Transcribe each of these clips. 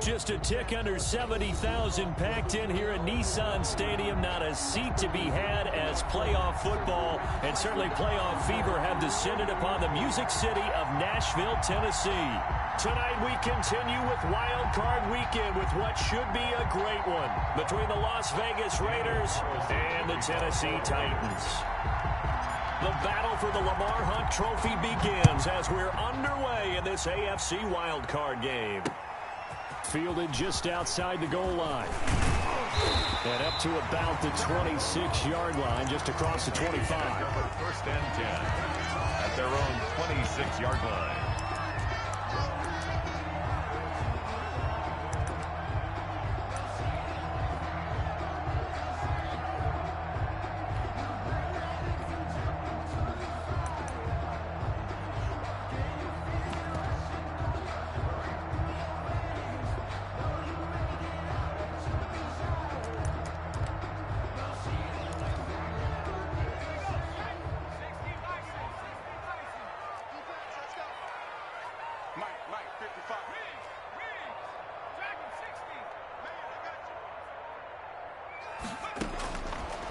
Just a tick under 70,000 packed in here at Nissan Stadium. Not a seat to be had as playoff football and certainly playoff fever have descended upon the Music City of Nashville, Tennessee. Tonight we continue with Wildcard Weekend with what should be a great one between the Las Vegas Raiders and the Tennessee Titans. The battle for the Lamar Hunt Trophy begins as we're underway in this AFC Wildcard game. Fielded just outside the goal line. And up to about the 26-yard line, just across the 25. First and 10 at their own 26-yard line.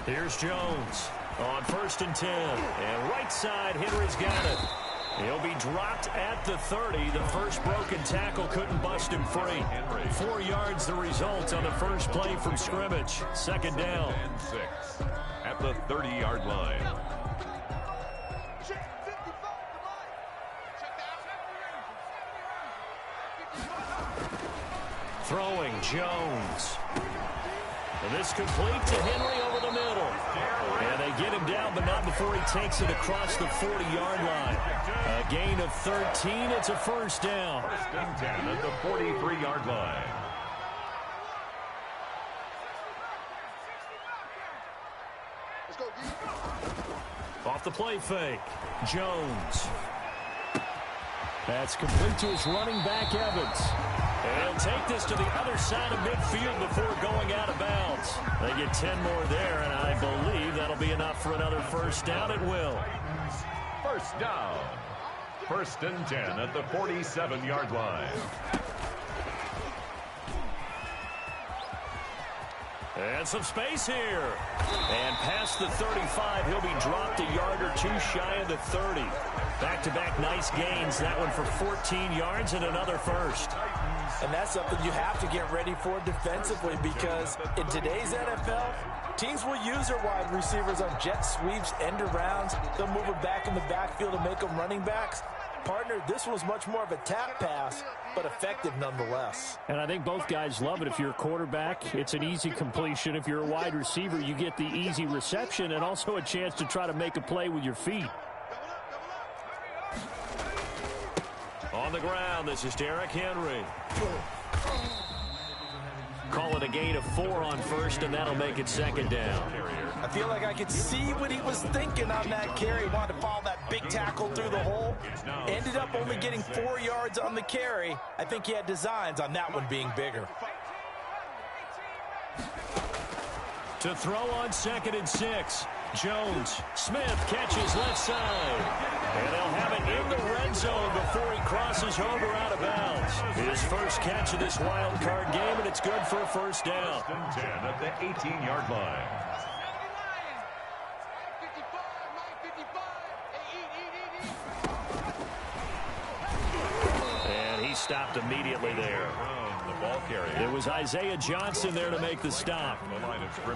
Here's Jones on 1st and 10. And right side, Henry's got it. He'll be dropped at the 30. The first broken tackle couldn't bust him free. 4 yards the result on the first play from scrimmage. Second down. And 6 at the 30-yard line. Throwing Jones. And this complete to Henry over the middle. And they get him down, but not before he takes it across the 40-yard line. A gain of 13. It's a first down. First and 10 at the 43-yard line. Off the play fake. Jones. That's complete to his running back, Evans. And he'll take this to the other side of midfield before going out of bounds. They get 10 more there, and I believe that'll be enough for another first down. It will. First down. First and 10 at the 47-yard line. And some space here. And past the 35, he'll be dropped a yard or two shy of the 30. Back-to-back nice gains. That one for 14 yards and another first. And that's something you have to get ready for defensively because in today's NFL, teams will use their wide receivers on jet sweeps, end arounds. They'll move them back in the backfield to make them running backs. Partner, this was much more of a tap pass, but effective nonetheless. And I think both guys love it. If you're a quarterback, it's an easy completion. If you're a wide receiver, you get the easy reception and also a chance to try to make a play with your feet. On the ground, this is Derrick Henry. Call it a gain of 4 on first, and that'll make it second down. I feel like I could see what he was thinking on that carry. He wanted to follow that big tackle through the hole. Ended up only getting 4 yards on the carry. I think he had designs on that one being bigger. To throw on 2nd and 6. Jones. Smith catches left side. And they'll have it in the red zone before he crosses over out of bounds. His first catch of this wild card game, and it's good for a first down. First and 10 at the 18-yard line. And he stopped immediately there. It was Isaiah Johnson there to make the stop.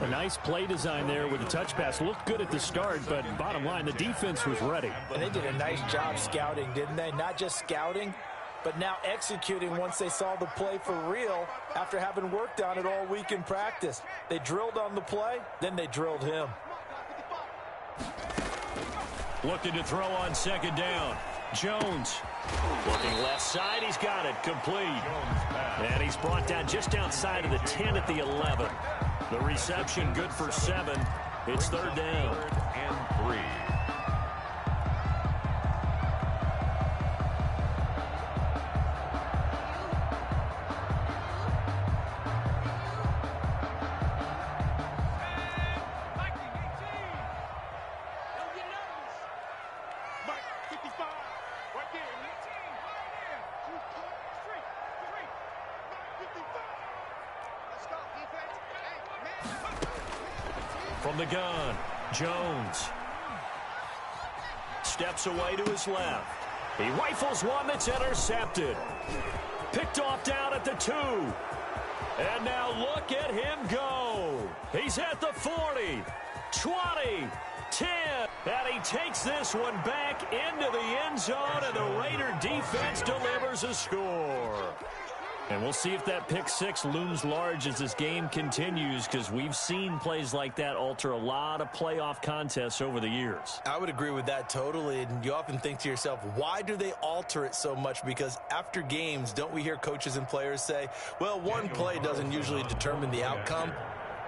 A nice play design there with the touch pass. Looked good at the start, but bottom line, the defense was ready. And they did a nice job scouting, didn't they? Not just scouting, but now executing once they saw the play for real after having worked on it all week in practice. They drilled on the play, then they drilled him. Looking to throw on 2nd down. Jones. Looking left side, he's got it, complete. And he's brought down just outside of the 10 at the 11. The reception good for 7. It's 3rd down. 3rd and 3. From the gun, Jones. Steps away to his left. He rifles one that's intercepted. Picked off down at the 2. And now look at him go. He's at the 40, 20, 10. And he takes this one back into the end zone, and the Raider defense delivers a score. And we'll see if that pick six looms large as this game continues, because we've seen plays like that alter a lot of playoff contests over the years. I would agree with that totally, and you often think to yourself, why do they alter it so much? Because after games, don't we hear coaches and players say, well, one play doesn't usually determine the outcome?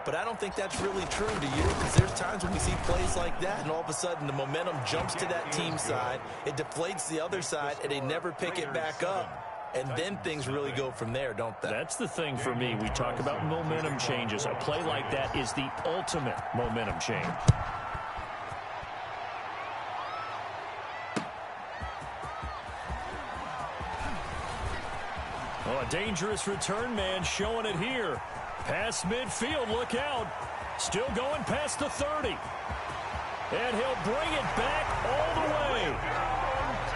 But I don't think that's really true, do you? Because there's times when we see plays like that, and all of a sudden the momentum jumps to that team side, it deflates the other side, and they never pick it back up. And then things really go from there, don't they? That's the thing for me. We talk about momentum changes. A play like that is the ultimate momentum change. Oh, a dangerous return man showing it here. Past midfield, look out. Still going past the 30. And he'll bring it back all the way.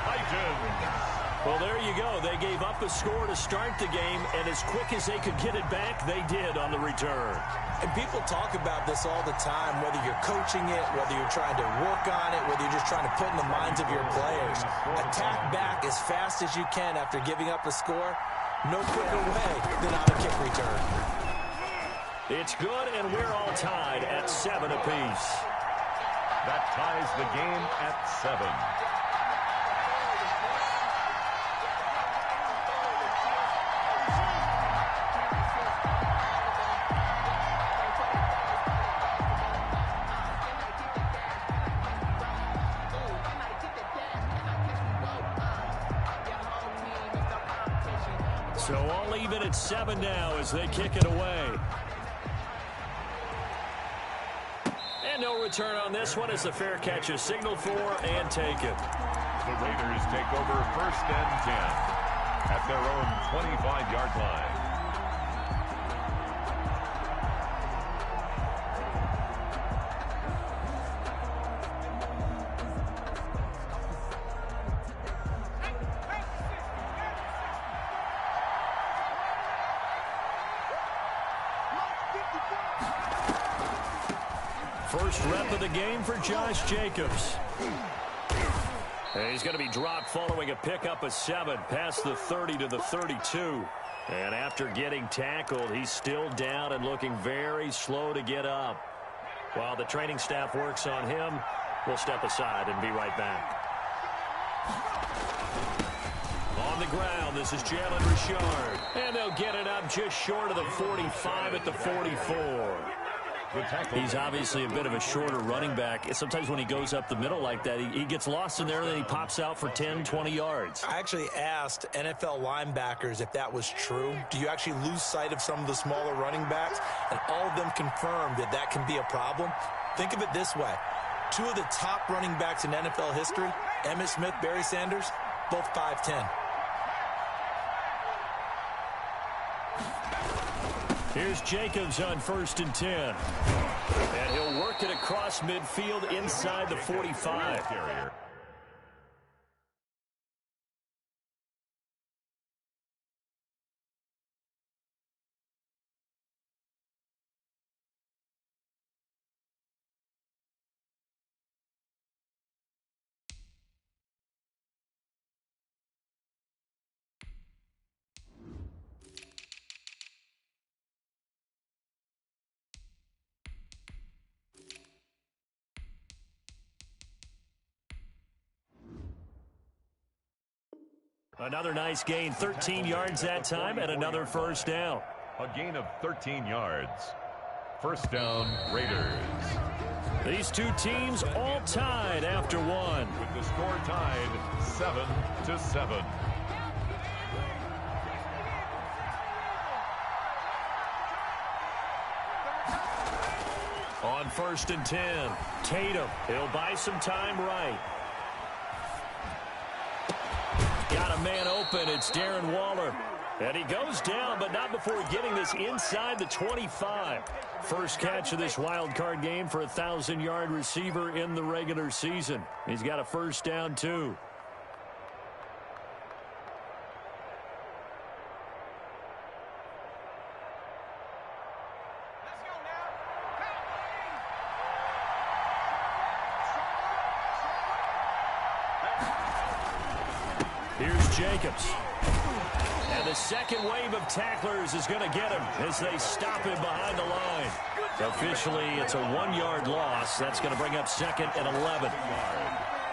Titans. Well, there you go. They gave up a score to start the game, and as quick as they could get it back, they did on the return. And people talk about this all the time, whether you're coaching it, whether you're trying to work on it, whether you're just trying to put in the minds of your players. Attack back as fast as you can after giving up a score. No quicker way than on a kick return. It's good, and we're all tied at 7 apiece. That ties the game at 7. So all even at 7 now as they kick it away. And no return on this one as the fair catch is signaled for and taken. The Raiders take over 1st and 10 at their own 25-yard line. First rep of the game for Josh Jacobs. And he's going to be dropped following a pickup of 7 past the 30 to the 32. And after getting tackled, he's still down and looking very slow to get up. While the training staff works on him, we'll step aside and be right back. On the ground, this is Jalen Richard. And they'll get it up just short of the 45 at the 44. He's obviously a bit of a shorter running back. Sometimes when he goes up the middle like that, he gets lost in there, and then he pops out for 10, 20 yards. I actually asked NFL linebackers if that was true. Do you actually lose sight of some of the smaller running backs? And all of them confirmed that that can be a problem. Think of it this way. 2 of the top running backs in NFL history, Emmitt Smith, Barry Sanders, both 5'10". Here's Jacobs on 1st and 10. And he'll work it across midfield inside the 45. Another nice gain, 13 yards that time, and another first down. A gain of 13 yards. First down, Raiders. These two teams all tied after one. With the score tied 7-7. On 1st and 10, Tatum. He'll buy some time right. Got a man open. It's Darren Waller. And he goes down, but not before getting this inside the 25. First catch of this wild card game for a 1,000-yard receiver in the regular season. He's got a first down, too. Here's Jacobs. And the second wave of tacklers is going to get him as they stop him behind the line. Officially, it's a 1-yard loss. That's going to bring up 2nd and 11.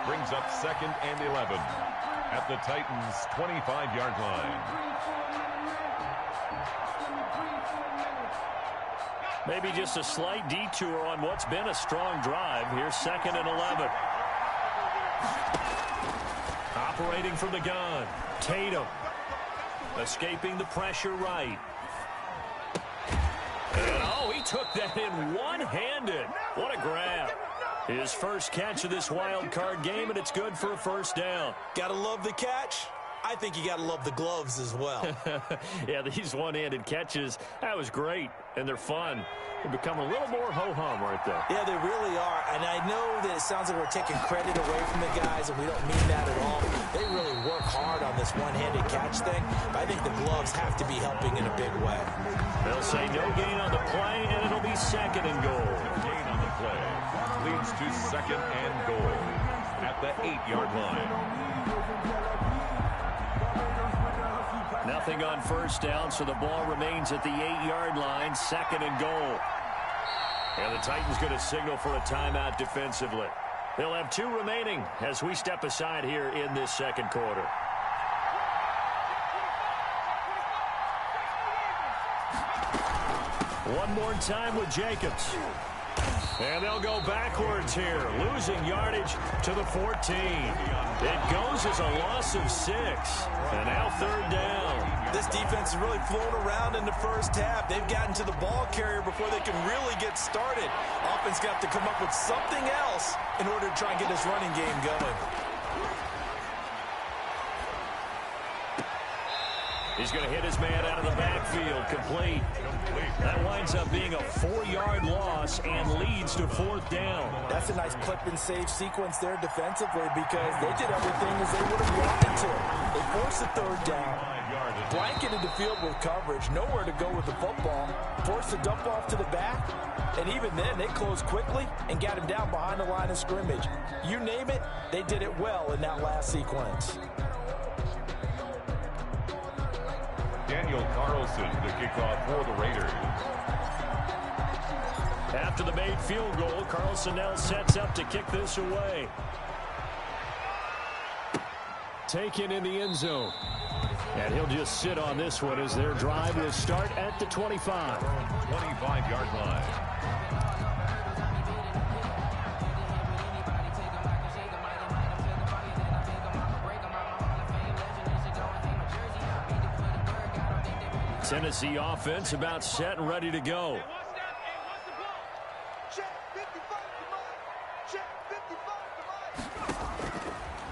Brings up 2nd and 11 at the Titans' 25-yard line. Maybe just a slight detour on what's been a strong drive. Here's 2nd and 11. Operating from the gun, Tatum. Escaping the pressure right. And oh, he took that in one-handed. What a grab. His first catch of this wild card game, and it's good for a first down. Gotta love the catch. I think you gotta love the gloves as well. Yeah, these one-handed catches, that was great, and they're fun. They become a little more ho-hum right there. Yeah, they really are, and I know that it sounds like we're taking credit away from the guys, and we don't mean that at all. They really work hard on this one-handed catch thing, but I think the gloves have to be helping in a big way. They'll say no gain on the play, and it'll be 2nd and goal. Gain on the play leads to 2nd and goal at the 8-yard line. Nothing on first down, so the ball remains at the 8-yard line, 2nd and goal. And the Titans going to signal for a timeout defensively. They'll have 2 remaining as we step aside here in this second quarter. One more time with Jacobs. And they'll go backwards here, losing yardage to the 14. It goes as a loss of 6. And now 3rd down. This defense has really flown around in the first half. They've gotten to the ball carrier before they can really get started. Offense got to come up with something else in order to try and get this running game going. He's going to hit his man out of the backfield. Complete. That winds up being a 4-yard loss and leads to 4th down. That's a nice clip and save sequence there defensively because they did everything as they would have wanted to. They forced the 3rd down, blanketed the field with coverage, nowhere to go with the football, forced the dump off to the back, and even then they closed quickly and got him down behind the line of scrimmage. You name it, they did it well in that last sequence. Daniel Carlson, the kickoff for the Raiders. After the made field goal, Carlson now sets up to kick this away. Taken in the end zone. And he'll just sit on this one as their drive will start at the 25. 25-yard line. Tennessee offense about set and ready to go.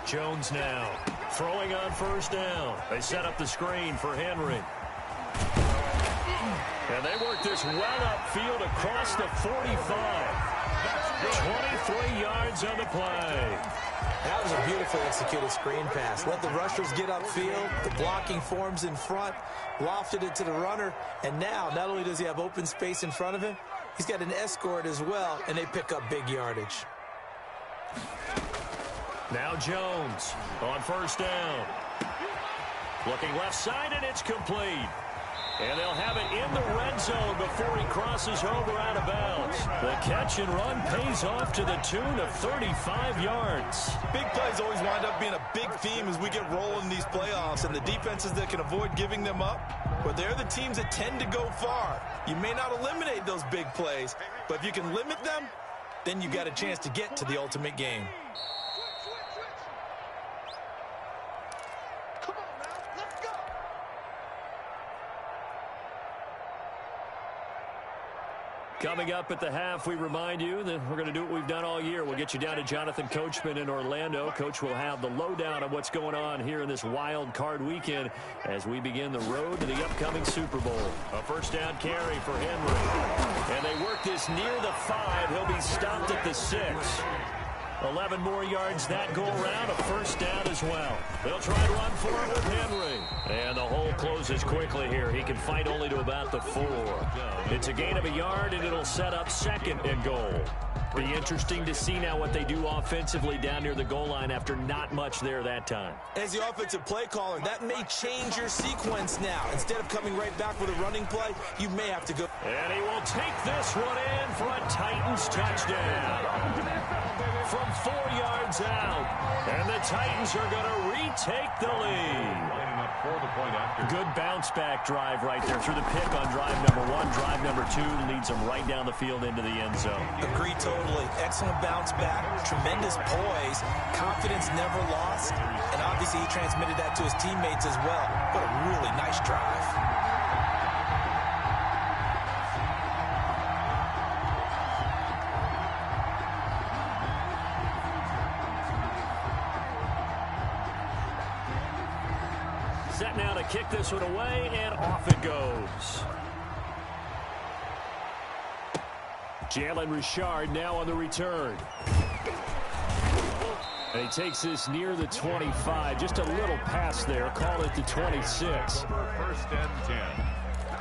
Jones now throwing on first down. They set up the screen for Henry. And they work this well upfield across the 45. 23 yards on the play. That was a beautifully executed screen pass. Let the rushers get upfield. The blocking forms in front. Lofted it to the runner. And now, not only does he have open space in front of him, he's got an escort as well, and they pick up big yardage. Now Jones on first down. Looking left side, and it's complete. And they'll have it in the red zone before he crosses over out of bounds. The catch and run pays off to the tune of 35 yards. Big plays always wind up being a big theme as we get rolling in these playoffs, and the defenses that can avoid giving them up, but they're the teams that tend to go far. You may not eliminate those big plays, but if you can limit them, then you got a chance to get to the ultimate game. Coming up at the half, we remind you that we're going to do what we've done all year. We'll get you down to Jonathan Coachman in Orlando. Coach will have the lowdown on what's going on here in this wild card weekend as we begin the road to the upcoming Super Bowl. A first down carry for Henry. And they work this near the 5. He'll be stopped at the 6. 11 more yards that go around, a first down as well. They'll try to run for it with Henry. And the hole closes quickly here. He can fight only to about the 4. It's a gain of a yard, and it'll set up second and goal. Be interesting to see now what they do offensively down near the goal line after not much there that time. As the offensive play caller, that may change your sequence now. Instead of coming right back with a running play, you may have to go. And he will take this one in for a Titans touchdown. From 4 yards out. And the Titans are going to retake the lead. Good bounce-back drive right there through the pick on drive number 1. Drive number 2 leads them right down the field into the end zone. Agree totally. Excellent bounce back. Tremendous poise. Confidence never lost. And obviously he transmitted that to his teammates as well. What a really nice drive. Set now to kick this one away, and off it goes. Jalen Richard now on the return. And he takes this near the 25. Just a little pass there. Call it the 26. First and 10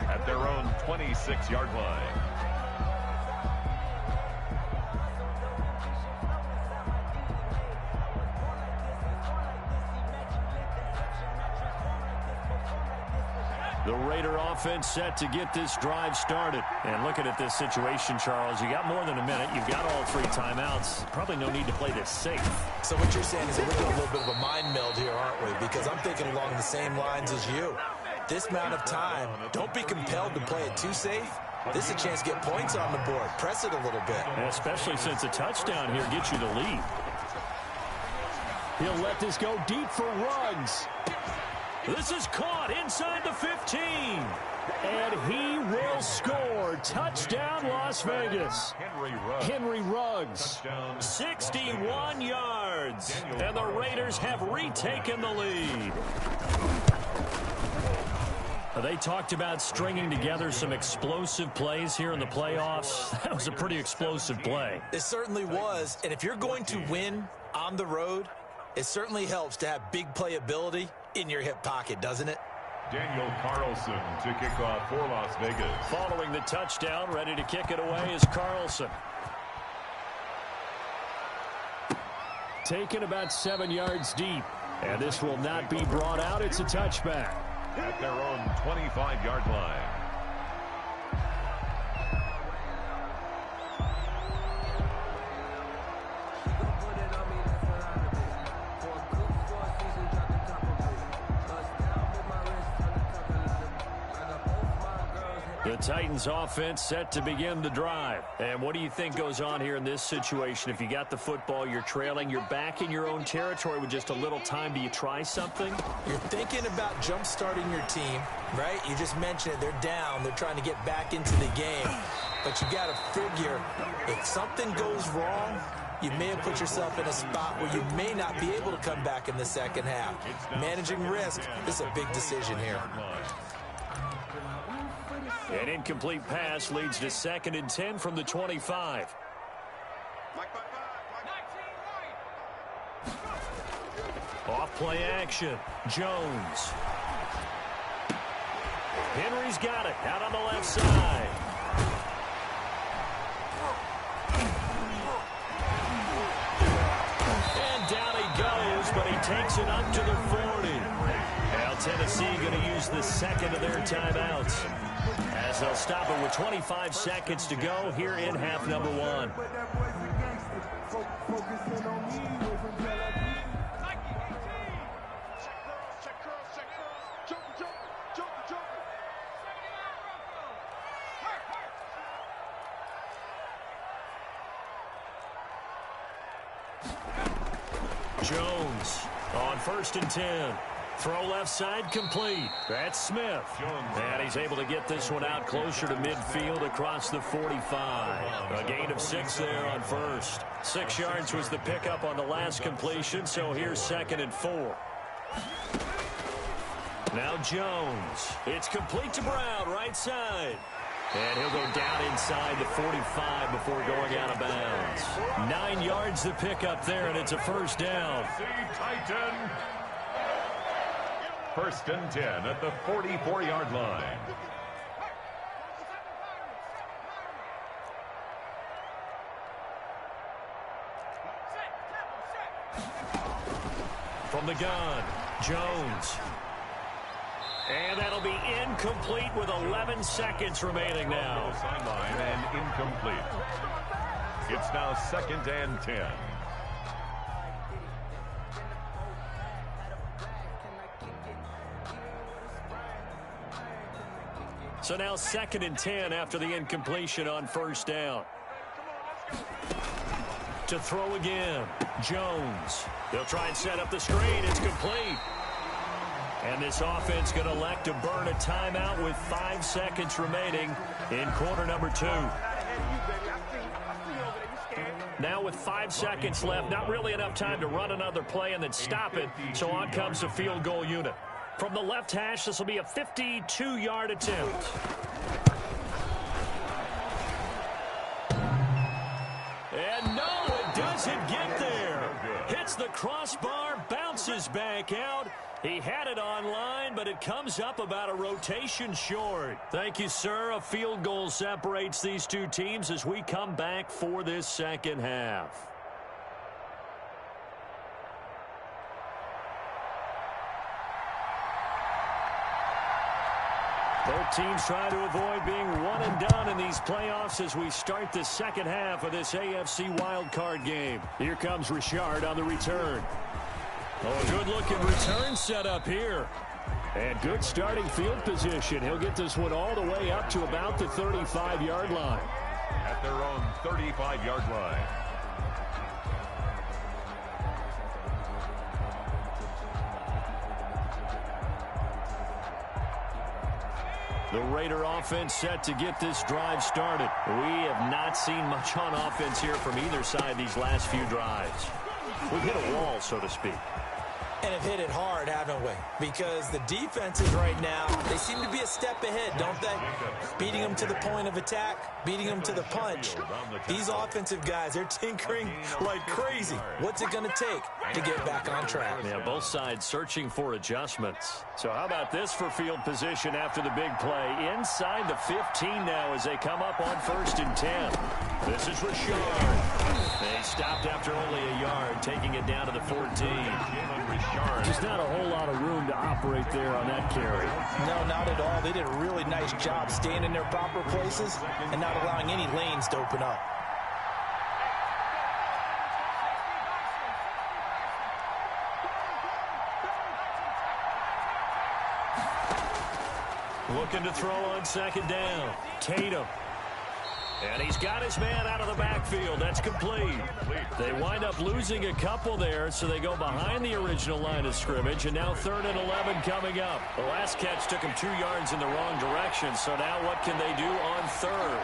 at their own 26-yard line. The Raider offense set to get this drive started. And looking at this situation, Charles, you got more than a minute. You've got all 3 timeouts. Probably no need to play this safe. So what you're saying is that we're doing a little bit of a mind meld here, aren't we? Because I'm thinking along the same lines as you. This amount of time, don't be compelled to play it too safe. This is a chance to get points on the board. Press it a little bit. And especially since a touchdown here gets you the lead. He'll let this go deep for Ruggs. This is caught inside the 15. And he will score. Touchdown, Las Vegas. Henry Ruggs. 61 yards. And the Raiders have retaken the lead. They talked about stringing together some explosive plays here in the playoffs. That was a pretty explosive play. It certainly was. And if you're going to win on the road, it certainly helps to have big playability in your hip pocket, doesn't it? Daniel Carlson to kick off for Las Vegas. Following the touchdown, ready to kick it away is Carlson. Taken about 7 yards deep. And this will not be brought out. It's a touchback. At their own 25-yard line. The Titans offense set to begin the drive. And what do you think goes on here in this situation? If you got the football, you're trailing, you're back in your own territory with just a little time. Do you try something? You're thinking about jump-starting your team, right? You just mentioned it. They're down. They're trying to get back into the game. But you got to figure if something goes wrong, you may have put yourself in a spot where you may not be able to come back in the second half. Managing risk, this is a big decision here. An incomplete pass leads to 2nd and 10 from the 25. Off play action. Jones. Henry's got it out on the left side. And down he goes, but he takes it up to the 40. Now Tennessee going to use the second of their timeouts, as they'll stop it with 25 seconds to go here in half number 1. Jones on 1st and 10. Throw left side complete. That's Smith. And he's able to get this one out closer to midfield across the 45. A gain of 6 there on first. 6 yards was the pickup on the last completion, so here's 2nd and 4. Now Jones. It's complete to Brown, right side. And he'll go down inside the 45 before going out of bounds. 9 yards the pickup there, and it's a first down. Titan. 1st and 10 at the 44-yard line. From the gun, Jones. And that'll be incomplete with 11 seconds remaining now. Sideline and incomplete. It's now 2nd and 10. So now 2nd and 10 after the incompletion on first down. To throw again, Jones. They'll try and set up the screen. It's complete. And this offense going to elect to burn a timeout with 5 seconds remaining in quarter number 2. Now with 5 seconds left, not really enough time to run another play and then stop it. So on comes the field goal unit. From the left hash, this will be a 52-yard attempt. And no, it doesn't get there. Hits the crossbar, bounces back out. He had it online, but it comes up about a rotation short. Thank you, sir. A field goal separates these two teams as we come back for this second half. Both teams trying to avoid being one and done in these playoffs as we start the second half of this AFC wildcard game. Here comes Richard on the return. Oh, a good-looking return setup here. And good starting field position. He'll get this one all the way up to about the 35-yard line. At their own 35-yard line. The Raider offense set to get this drive started. We have not seen much on offense here from either side these last few drives. We've hit a wall, so to speak. And have hit it hard, haven't we? Because the defenses right now, they seem to be a step ahead, don't they? Beating them to the point of attack, beating them to the punch. These offensive guys, they're tinkering like crazy. What's it going to take to get back on track? Yeah, both sides searching for adjustments. So how about this for field position after the big play? Inside the 15 now as they come up on 1st and 10. This is Richard. They stopped after only a yard, taking it down to the 14. Just not a whole lot of room to operate there on that carry. No, not at all. They did a really nice job staying in their proper places and not allowing any lanes to open up. Looking to throw on 2nd down. Tatum. And he's got his man out of the backfield. That's complete. They wind up losing a couple there, so they go behind the original line of scrimmage, and now 3rd and 11 coming up. The last catch took him 2 yards in the wrong direction, so now what can they do on 3rd?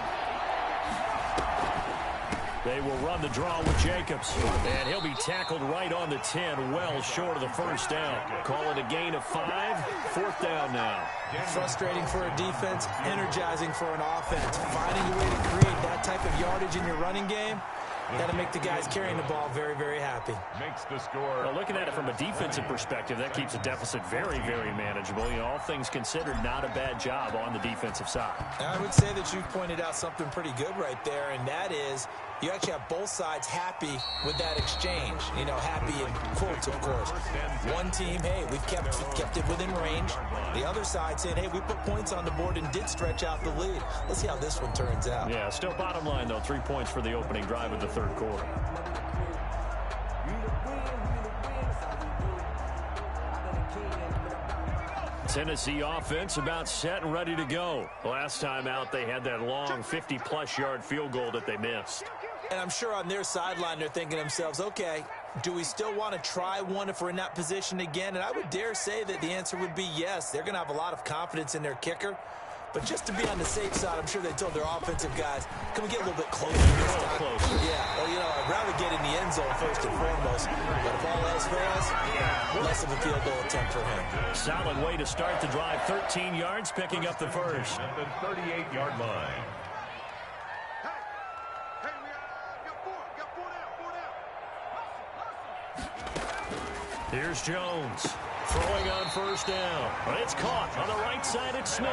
They will run the draw with Jacobs. And he'll be tackled right on the 10, well short of the first down. Call it a gain of 5, 4th down now. Frustrating for a defense, energizing for an offense. Finding a way to create that type of yardage in your running game, got to make the guys carrying the ball very, very happy. Makes the score. Well, looking at it from a defensive perspective, that keeps the deficit very, very manageable. You know, all things considered, not a bad job on the defensive side. I would say that you've pointed out something pretty good right there, and that is you actually have both sides happy with that exchange. You know, happy in quotes, of course. One team, hey, we've kept it within range. The other side saying, hey, we put points on the board and did stretch out the lead. Let's see how this one turns out. Yeah, still bottom line, though, 3 points for the opening drive of the 3rd quarter. Tennessee offense about set and ready to go. Last time out, they had that long 50-plus yard field goal that they missed. And I'm sure on their sideline they're thinking to themselves, okay, Do we still want to try one if we're in that position again? And I would dare say that the answer would be yes. They're going to have a lot of confidence in their kicker. But just to be on the safe side, I'm sure they told their offensive guys, can we get a little bit closer this time? Closer. Yeah, well, I'd rather get in the end zone first and foremost. But if all else fails, less of a field goal attempt for him. Solid way to start the drive. 13 yards, picking up the first. At the 38-yard line. Here's Jones. Throwing on first down. But it's caught on the right side. It's Smith.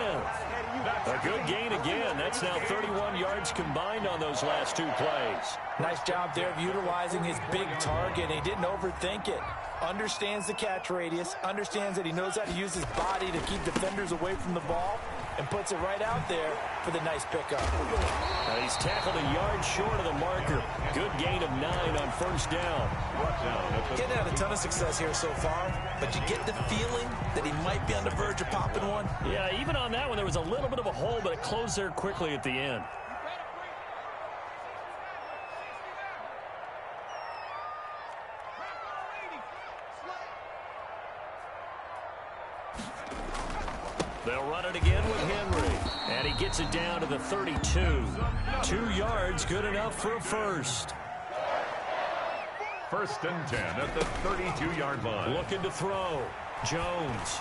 A good gain again. That's now 31 yards combined on those last two plays. Nice job there of utilizing his big target. He didn't overthink it. Understands the catch radius. Understands that he knows how to use his body to keep defenders away from the ball. And puts it right out there for the nice pickup. He's tackled a yard short of the marker. Good gain of 9 on first down. Getting had a ton of success here so far, but you get the feeling that he might be on the verge of popping one. Yeah, even on that one, there was a little bit of a hole, but it closed there quickly at the end. They'll run it again with Henry. And he gets it down to the 32. 2 yards, good enough for a first. First and 10 at the 32-yard line. Looking to throw. Jones.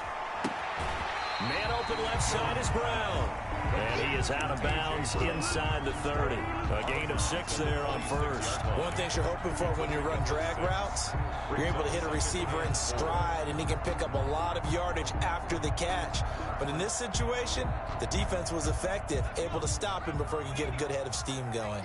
Man open left side is Brown. And he is out of bounds inside the 30. A gain of 6 there on first. One thing you're hoping for when you run drag routes, you're able to hit a receiver in stride, and he can pick up a lot of yardage after the catch. But in this situation, the defense was effective, able to stop him before he could get a good head of steam going.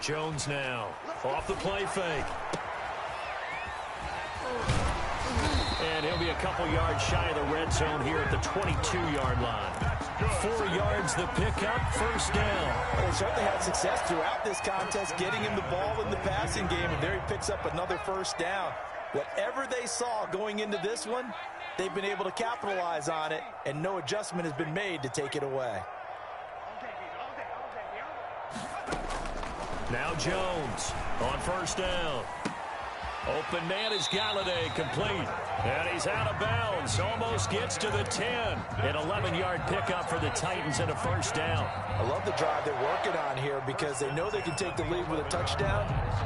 Jones now off the play fake. And he'll be a couple yards shy of the red zone here at the 22-yard line. 4 yards the pickup, first down. Well, they certainly had success throughout this contest, getting him the ball in the passing game, and there he picks up another first down. Whatever they saw going into this one, they've been able to capitalize on it, and no adjustment has been made to take it away. Now Jones on first down. Open man is Galladay, complete. And he's out of bounds. Almost gets to the 10. An 11-yard pickup for the Titans and a first down. I love the drive they're working on here because they know they can take the lead with a touchdown.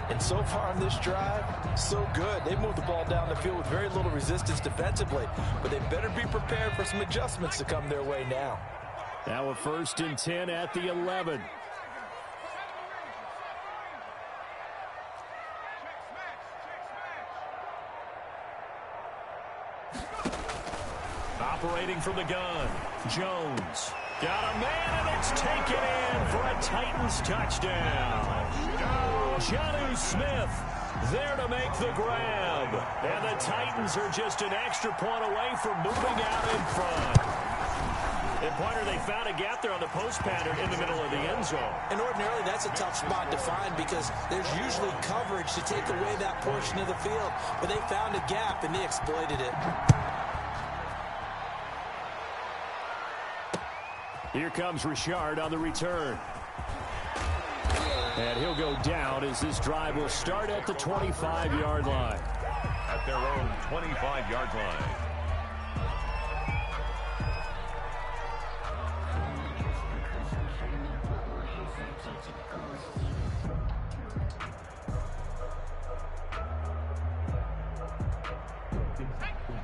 And so far on this drive, so good. They moved the ball down the field with very little resistance defensively. But they better be prepared for some adjustments to come their way now. Now a first and 10 at the 11. Operating from the gun, Jones. Got a man, and it's taken in for a Titans touchdown. Jonnu Smith there to make the grab. And the Titans are just an extra point away from moving out in front. And Pointer, they found a gap there on the post pattern in the middle of the end zone. And ordinarily, that's a tough spot to find because there's usually coverage to take away that portion of the field. But they found a gap, and they exploited it. Here comes Richard on the return. And he'll go down as this drive will start at the 25-yard line. At their own 25-yard line.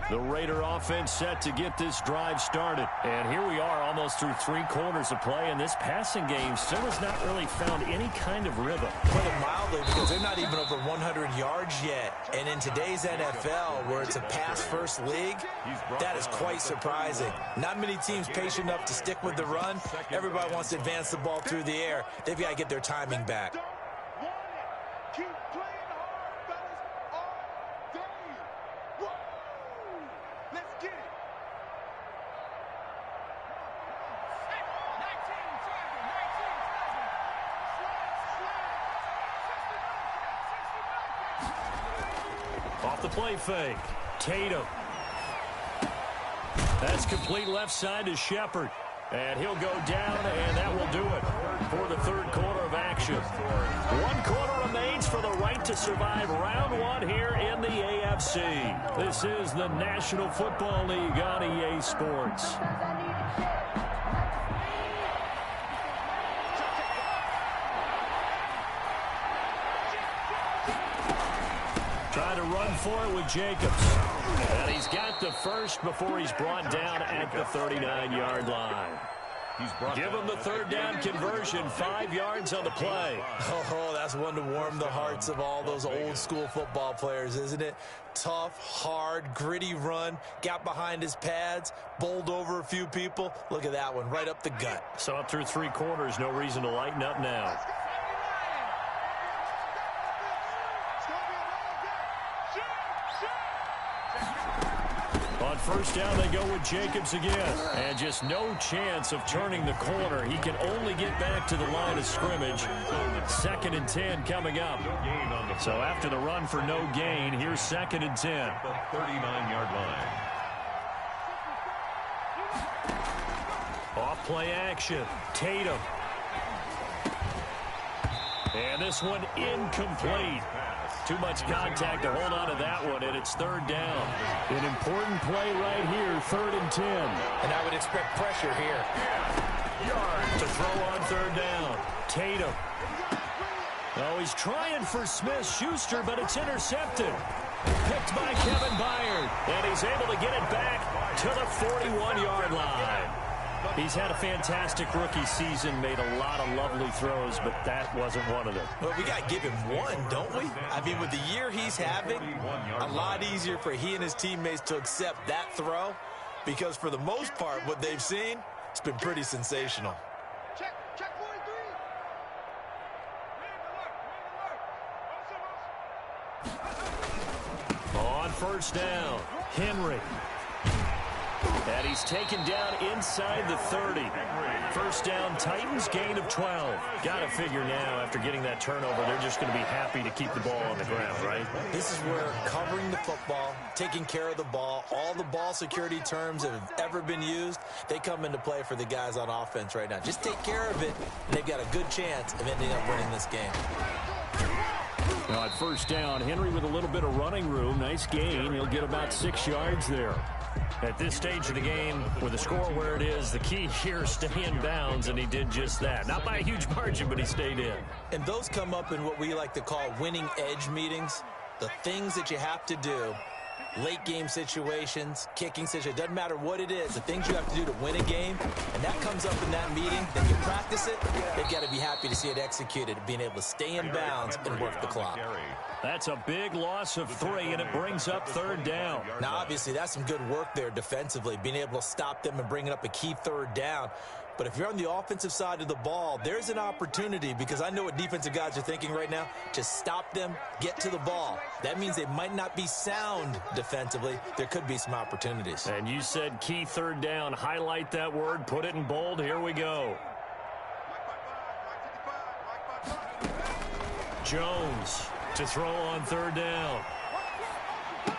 The Raider offense set to get this drive started. And here we are almost through 3 quarters of play, and this passing game still has not really found any kind of rhythm. Put it mildly, because they're not even over 100 yards yet. And in today's NFL, where it's a pass-first league, that is quite surprising. Not many teams patient enough to stick with the run. Everybody wants to advance the ball through the air. They've got to get their timing back. Off the play fake. Tatum. That's complete left side to Shepard. And he'll go down, and that will do it for the third quarter of action. 1 quarter remains for the right to survive round 1 here in the AFC. This is the National Football League on EA Sports. Trying to run for it with Jacobs. And he's got the first before he's brought down at the 39-yard line. Give him the third down conversion, 5 yards on the play. Oh, that's one to warm the hearts of all those old-school football players, isn't it? Tough, hard, gritty run, got behind his pads, bowled over a few people. Look at that one, right up the gut. So up through 3 quarters, no reason to lighten up now. On first down, they go with Jacobs again. And just no chance of turning the corner. He can only get back to the line of scrimmage. 2nd and 10 coming up. So after the run for no gain, here's 2nd and 10. The 39-yard line. Off play action. Tatum. And this one incomplete. Too much contact to hold on to that one, and it's 3rd down. An important play right here, 3rd and 10. And I would expect pressure here. To throw on 3rd down. Tatum. Oh, he's trying for Smith-Schuster, but it's intercepted. Picked by Kevin Byard, and he's able to get it back to the 41-yard line. He's had a fantastic rookie season, made a lot of lovely throws, but that wasn't one of them. Well, we got to give him one, don't we? I mean, with the year he's having, a lot easier for he and his teammates to accept that throw, because for the most part, what they've seen, it's been pretty sensational. Check 4-3. On first down, Henry. And he's taken down inside the 30. First down, Titans, gain of 12. Got to figure now, after getting that turnover, they're just going to be happy to keep the ball on the ground, right? This is where covering the football, taking care of the ball, all the ball security terms that have ever been used, they come into play for the guys on offense right now. Just take care of it, and they've got a good chance of ending up winning this game. Now at first down, Henry with a little bit of running room. Nice gain. He'll get about 6 yards there. At this stage of the game, with the score where it is, the key here is stay in bounds, and he did just that. Not by a huge margin, but he stayed in. And those come up in what we like to call winning edge meetings. The things that you have to do, late game situations, kicking situations, doesn't matter what it is, the things you have to do to win a game, and that comes up in that meeting, then you practice it, they've got to be happy to see it executed, being able to stay in bounds and work the clock. That's a big loss of 3, and it brings up 3rd down. Now, obviously, that's some good work there defensively, being able to stop them and bringing up a key 3rd down. But if you're on the offensive side of the ball, there's an opportunity, because I know what defensive guys are thinking right now. Just stop them, get to the ball. That means they might not be sound defensively. There could be some opportunities. And you said key 3rd down. Highlight that word, put it in bold. Here we go. Jones to throw on 3rd down.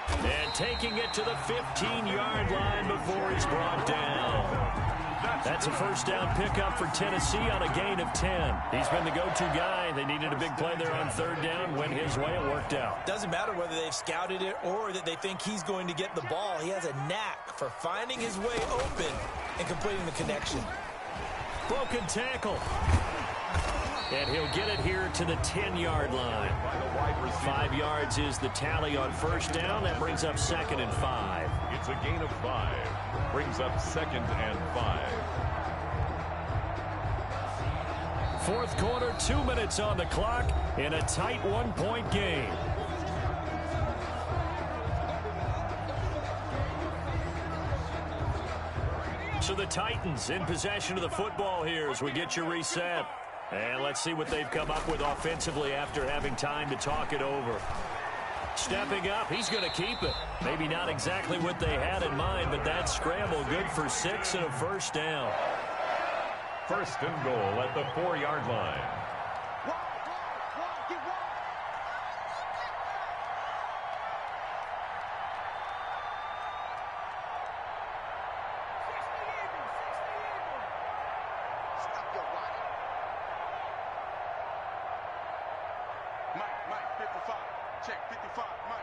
And taking it to the 15-yard line before he's brought down. That's a first down pickup for Tennessee on a gain of 10. He's been the go-to guy. They needed a big play there on 3rd down. Went his way. It worked out. Doesn't matter whether they've scouted it or that they think he's going to get the ball. He has a knack for finding his way open and completing the connection. Broken tackle. And he'll get it here to the 10-yard line. 5 yards is the tally on first down. That brings up 2nd and 5. It's a gain of 5. Brings up 2nd and 5. Fourth quarter, 2 minutes on the clock in a tight 1-point game. So the Titans in possession of the football here as we get you reset. And let's see what they've come up with offensively after having time to talk it over. Stepping up, he's going to keep it. Maybe not exactly what they had in mind, but that scramble good for 6 and a first down. First and goal at the 4-yard line. Check 55, Mike.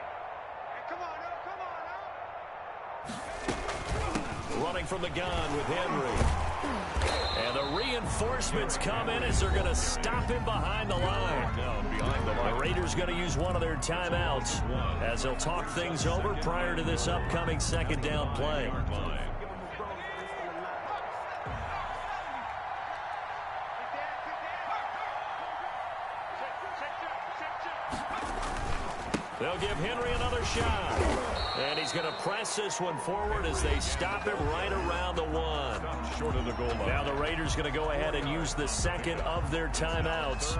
Hey, come on now, come on now. Running from the gun with Henry. And the reinforcements come in as they're going to stop him behind the line. The Raiders going to use one of their timeouts as they'll talk things over prior to this upcoming second down play. They'll give Henry another shot. And he's going to press this one forward as they stop him right around the 1. Short of the goal line. Now the Raiders going to go ahead and use the second of their timeouts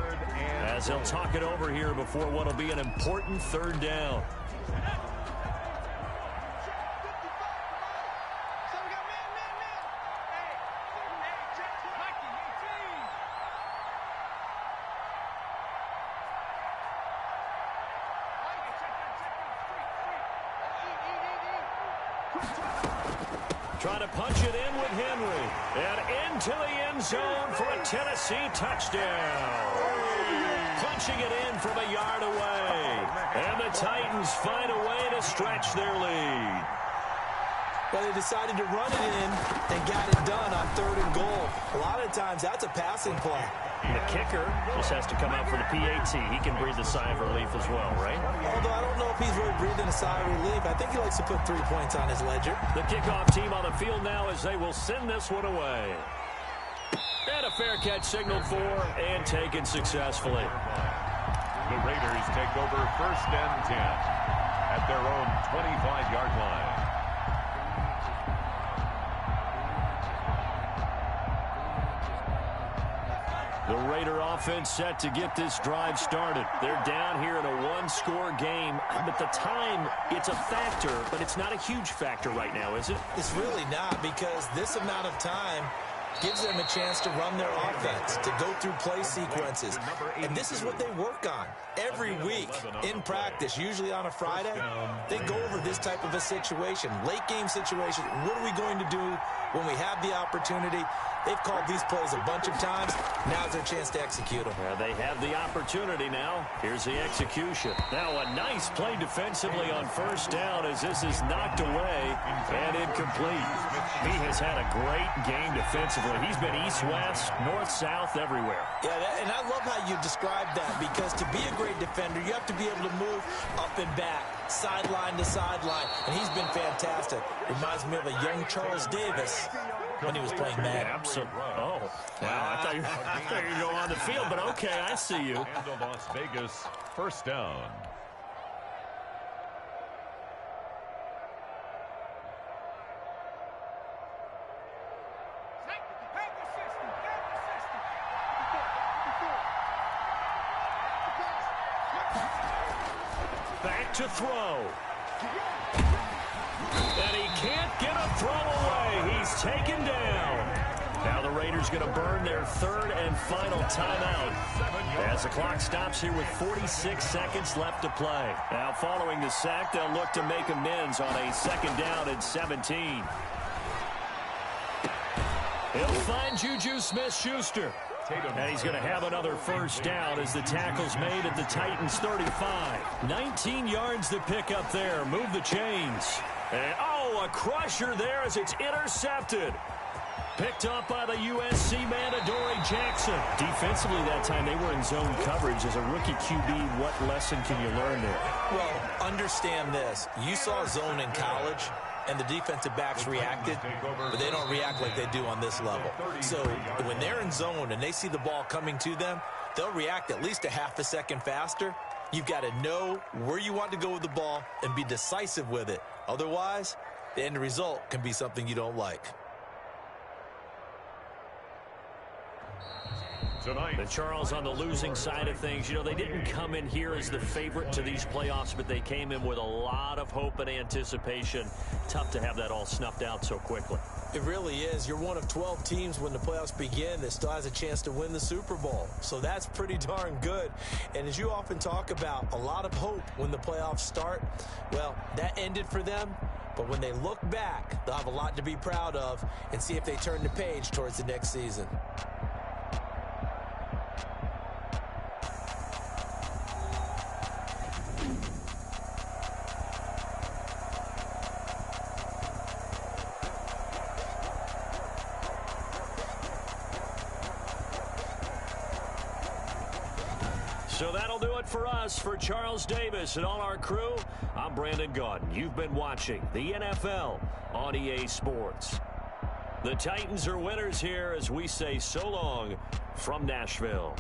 as they'll talk it over here before what will be an important third down. Trying to punch it in with Henry. And into the end zone for a Tennessee touchdown. Punching it in from a yard away. And the Titans find a way to stretch their lead. Well, they decided to run it in and got it done on 3rd and goal. A lot of times, that's a passing play. And the kicker just has to come out for the PAT. He can breathe a sigh of relief as well, right? Although I don't know if he's really breathing a sigh of relief. I think he likes to put 3 points on his ledger. The kickoff team on the field now as they will send this one away. And a fair catch signaled for and taken successfully. The Raiders take over 1st and 10 at their own 25-yard line. The Raider offense set to get this drive started. They're down here in a 1-score game. But the time, it's a factor, but it's not a huge factor right now, is it? It's really not, because this amount of time gives them a chance to run their offense, to go through play sequences. And this is what they work on every week in practice, usually on a Friday. They go over this type of a situation, late game situation. What are we going to do when we have the opportunity? They've called these plays a bunch of times. Now's their chance to execute them. They have the opportunity now. Here's the execution. Now a nice play defensively on 1st down as this is knocked away and incomplete. He has had a great game defensively. He's been east-west, north-south, everywhere. Yeah, and I love how you described that, because to be a great defender, you have to be able to move up and back, sideline to sideline, and he's been fantastic. Reminds me of a young Charles Davis when he was playing Madden. Absolutely. Oh, wow. I thought you were going on the field, but okay, I see you. And the Las Vegas 1st down. Back to throw. And he can't get a throw away. He's taken down. Now the Raiders going to burn their 3rd and final timeout as the clock stops here with 46 seconds left to play. Now following the sack, they'll look to make amends on a 2nd down and 17. He'll find Juju Smith-Schuster. And he's going to have another 1st down as the tackle's made at the Titans 35. 19 yards to pick up there. Move the chains. And, oh, a crusher there as it's intercepted. Picked up by the USC man, Adoree Jackson. Defensively that time, they were in zone coverage. As a rookie QB, what lesson can you learn there? Well, understand this. You saw zone in college, and the defensive backs reacted, but they don't react like they do on this level. So when they're in zone and they see the ball coming to them, they'll react at least a half a second faster. You've got to know where you want to go with the ball and be decisive with it. Otherwise, the end result can be something you don't like. And Charles, on the losing side of things, you know, they didn't come in here as the favorite to these playoffs, but they came in with a lot of hope and anticipation. Tough to have that all snuffed out so quickly. It really is. You're one of 12 teams when the playoffs begin that still has a chance to win the Super Bowl. So that's pretty darn good. And as you often talk about, a lot of hope when the playoffs start. Well, that ended for them. But when they look back, they'll have a lot to be proud of and see if they turn the page towards the next season. So that'll do it for us. For Charles Davis and all our crew, I'm Brandon Gaudin. You've been watching the NFL on EA Sports. The Titans are winners here as we say so long from Nashville.